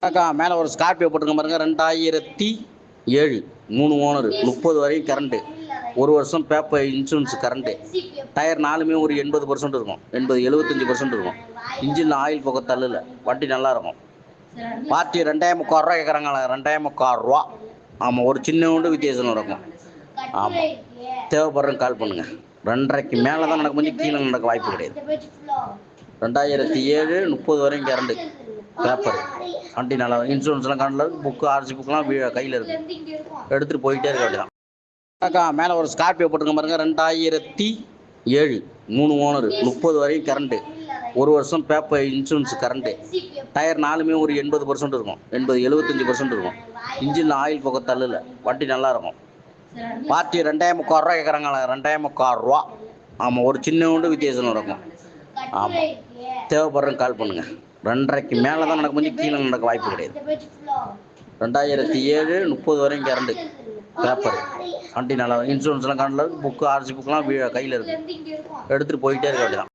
அக்கா மேலே ஒரு ஸ்கார்பியோ போட்டுருக்க பாருங்க 2007 3 ஓனர் 30 வரையும் கரண்ட்டு 1 வருஷம் பேப்பர் இன்சூரன்ஸ் கரண்ட்டு டயர் நாலுமே ஒரு 80% இருக்கும் 75% இருக்கும் இன்ஜின் ஆயில் போக தள்ளல வண்டி நல்லா இருக்கும் பார்ட்டி 2500 ரூபா கேட்குறாங்க 2500 ரூபா ஆமாம் ஒரு சின்ன ஒன்று வித்தியாசம் இருக்கும் ஆமாம் தேவைப்படுறேன் கால் பண்ணுங்க 2.5க்கு மேலே தான் நடக்க முடியும் கீழே நடக்க வாய்ப்பு கிடையாது 2007 30 வரையும் கரண்ட்டு பேப்பர் வண்டி நல்லா இன்சூரன்ஸ்லாம் கரண்டில் இருக்குது புக்கு ஆர்சி புக்கெலாம் கையில் இருக்குது எடுத்துகிட்டு போயிட்டே இருக்க வேண்டியதான் அக்கா மேலே ஒரு ஸ்கார்பியோ போட்டுருக்க பாருங்க 2007 3 ஓனர் 30 வரையும் கரண்ட்டு 1 வருஷம் பேப்பர் இன்சூரன்ஸ் கரண்ட்டு டயர் நாலுமே ஒரு 80% இருக்கும் 75% இருக்கும் இன்ஜின் ஆயில் போக தள்ளல வண்டி நல்லா இருக்கும் பார்ட்டி 2500 ரூபா கேட்குறாங்க 2500 ரூபா ஆமாம் ஒரு சின்ன ஒன்று வித்தியாசம் இருக்கும் ஆமாம் தேவைப்படுறேன் கால் பண்ணுங்க 2.5க்கு மேலே தான் நடக்க முடியும் கீழே நடக்க வாய்ப்பு கிடையாது 2007 30 வரையும் கரண்ட்டு பேப்பர் வண்டி நல்லா இன்சூரன்ஸ்லாம் கரண்டில் இருக்குது புக்கு ஆர்சி புக்கெலாம் கையில் இருக்குது எடுத்துகிட்டு போயிட்டே இருக்க வேண்டியதான்